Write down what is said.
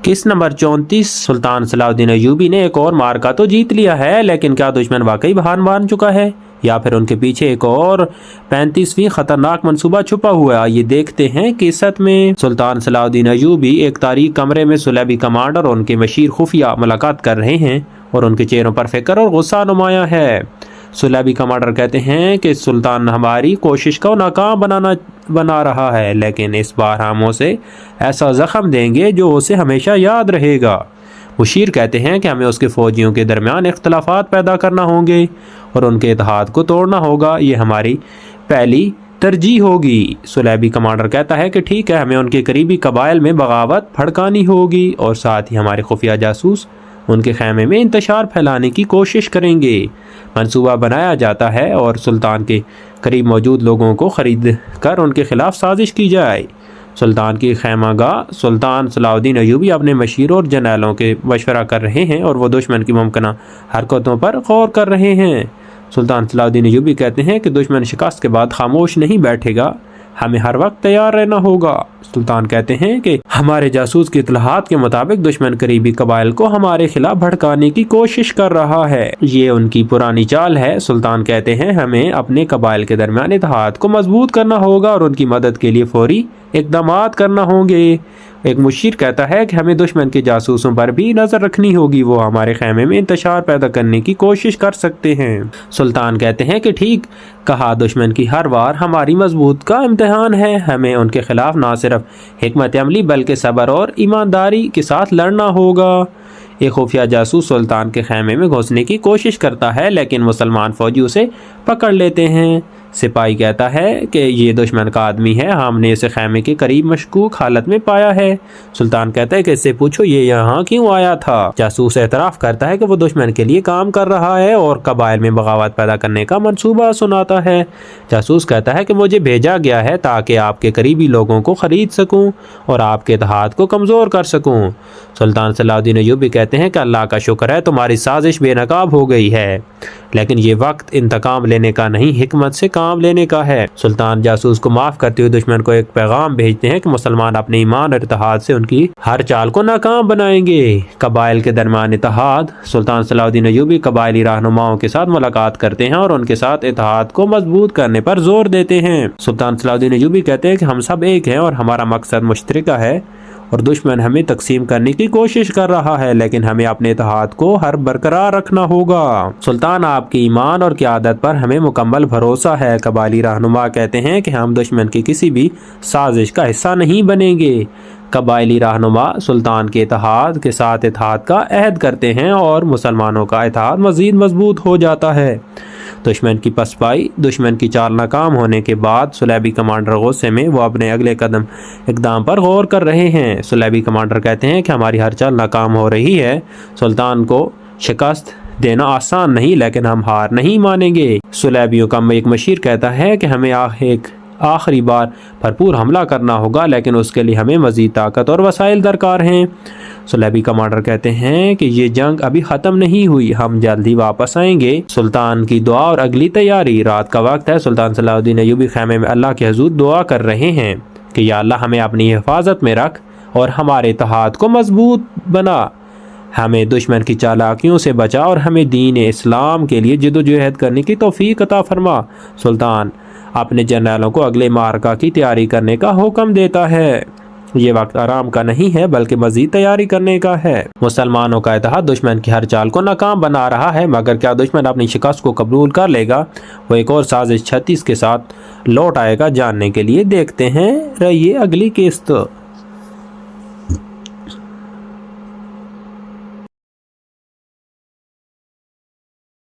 किस नंबर 34 सुल्तान सलाउद्दीन अय्यूबी ने एक और मार्का तो जीत लिया है, लेकिन क्या दुश्मन वाकई हार मान चुका है या फिर उनके पीछे एक और 35वीं खतरनाक मंसूबा छुपा हुआ है? ये देखते हैं किस्सत में। सुल्तान सलाउद्दीन अय्यूबी एक तारीख कमरे में सुलेबी कमांडर और उनके मशीर खुफिया मुलाकात कर रहे हैं और उनके चेहरों पर फिक्र और गुस्सा नुमाया है। सुलेबी कमांडर कहते हैं कि सुल्तान हमारी कोशिश को नाकाम बना रहा है, लेकिन इस बार हम उसे ऐसा जख्म देंगे जो उसे हमेशा याद रहेगा। मुशीर कहते हैं कि हमें उसके फौजियों के दरमियान इख्तलाफात पैदा करना होंगे और उनके इत्तेहाद को तोड़ना होगा, ये हमारी पहली तरजीह होगी। सुलेबी कमांडर कहता है कि ठीक है, हमें उनके करीबी कबाइल में बगावत भड़कानी होगी और साथ ही हमारे खुफिया जासूस उनके खैमे में इंतशार फैलाने की कोशिश करेंगे। मंसूबा बनाया जाता है और सुल्तान के करीब मौजूद लोगों को खरीद कर उनके खिलाफ साजिश की जाए। सुल्तान की खैमागाह सुल्तान सलाउद्दीन अय्यूबी अपने मशीरों और जनरलों के मशवरा कर रहे हैं और वो दुश्मन की मुमकिन हरकतों पर गौर कर रहे हैं। सुल्तान सलाउद्दीन अय्यूबी कहते हैं कि दुश्मन शिकस्त के बाद खामोश नहीं बैठेगा, हमें हर वक्त तैयार रहना होगा। सुल्तान कहते हैं कि हमारे जासूस की इत्तलाहात के मुताबिक दुश्मन करीबी कबाइल को हमारे खिलाफ भड़काने की कोशिश कर रहा है, ये उनकी पुरानी चाल है। सुल्तान कहते हैं हमें अपने कबाइल के दरमियान इत्तेहाद को मजबूत करना होगा और उनकी मदद के लिए फौरी इक़दामात करना होंगे। एक मुशीर कहता है कि हमें दुश्मन के जासूसों पर भी नज़र रखनी होगी, वो हमारे खैमे में इंतशार पैदा करने की कोशिश कर सकते हैं। सुल्तान कहते हैं कि ठीक कहा, दुश्मन की हर वार हमारी मजबूत का इम्तिहान है, हमें उनके खिलाफ ना सिर्फ हिकमत अमली बल्कि सब्र और ईमानदारी के साथ लड़ना होगा। एक खुफिया जासूस सुल्तान के खैमे में घुसने की कोशिश करता है, लेकिन मुसलमान फौजी उसे पकड़ लेते हैं। सिपाही कहता है कि ये दुश्मन का आदमी है, हमने इसे खैमे के करीब मशकूक हालत में पाया है। सुल्तान कहता है कि इससे पूछो ये यहाँ क्यों आया था। जासूस एतराफ़ करता है कि वो दुश्मन के लिए काम कर रहा है और कबाइल में बगावत पैदा करने का मंसूबा सुनाता है। जासूस कहता है कि मुझे भेजा गया है ताकि आपके करीबी लोगों को ख़रीद सकूँ और आपके इत्तेहाद को कमज़ोर कर सकूँ। सुल्तान सलाउद्दीन अय्यूबी कहते हैं कि अल्लाह का शुक्र है तुम्हारी साजिश बेनकाब हो गई है, लेकिन ये वक्त इंतकाम लेने का नहीं, हिकमत से काम लेने का है। सुल्तान जासूस को माफ़ करते हुए दुश्मन को एक पैगाम भेजते हैं कि मुसलमान अपने ईमान और इत्तेहाद से उनकी हर चाल को नाकाम बनाएंगे। कबाइल के दरमियान इत्तेहाद। सुल्तान सलाउद्दीन अय्यूबी कबायली रहनुमाओं के साथ मुलाकात करते हैं और उनके साथ इत्तेहाद को मजबूत करने पर जोर देते हैं। सुल्तान सलाउद्दीन अय्यूबी कहते हैं कि हम सब एक हैं और हमारा मकसद मुश्तरका है और दुश्मन हमें तकसीम करने की कोशिश कर रहा है, लेकिन हमें अपने इत्तेहाद को हर बरकरार रखना होगा। सुल्तान आपके ईमान और क़यादत पर हमें मुकम्मल भरोसा है। कबायली रहनुमा कहते हैं कि हम दुश्मन की किसी भी साजिश का हिस्सा नहीं बनेंगे। कबायली रहनुमा सुल्तान के इत्तेहाद के साथ इत्तेहाद का अहद करते हैं और मुसलमानों का इत्तेहाद मज़ीद मजबूत हो जाता है। दुश्मन की पसपाई। दुश्मन की चाल नाकाम होने के बाद सुलेबी कमांडर गुस्से में वो अपने अगले इक़दाम पर गौर कर रहे हैं। सुलेबी कमांडर कहते हैं कि हमारी हर चाल नाकाम हो रही है, सुल्तान को शिकस्त देना आसान नहीं, लेकिन हम हार नहीं मानेंगे। सुलेबियों का एक मशीर कहता है कि हमें एक आखिरी बार भरपूर हमला करना होगा, लेकिन उसके लिए हमें मज़ीद ताकत और वसाइल दरकार हैं। सुलेबी कमांडर कहते हैं कि ये जंग अभी ख़त्म नहीं हुई, हम जल्दी वापस आएंगे। सुल्तान की दुआ और अगली तैयारी। रात का वक्त है। सुल्तान सलाउद्दीन अय्यूबी खैमे में अल्लाह के हुज़ूर दुआ कर रहे हैं कि या अल्लाह हमें अपनी हिफाजत में रख और हमारे इत्तेहाद को मजबूत बना, हमें दुश्मन की चालाकियों से बचा और हमें दीन इस्लाम के लिए जिद्दोजहद करने की तौफीक अता फरमा। सुल्तान अपने जनरलों को अगले मार्का की तैयारी करने का हुक्म देता है। ये वक्त आराम का नहीं है बल्कि मज़ीद तैयारी करने का है। मुसलमानों का इत्तेहाद दुश्मन की हर चाल को नाकाम बना रहा है, मगर क्या दुश्मन अपनी शिकस्त को कबूल कर लेगा? वो एक और साजिश 36 के साथ लौट आएगा। जानने के लिए देखते हैं रहिए अगली किस्त।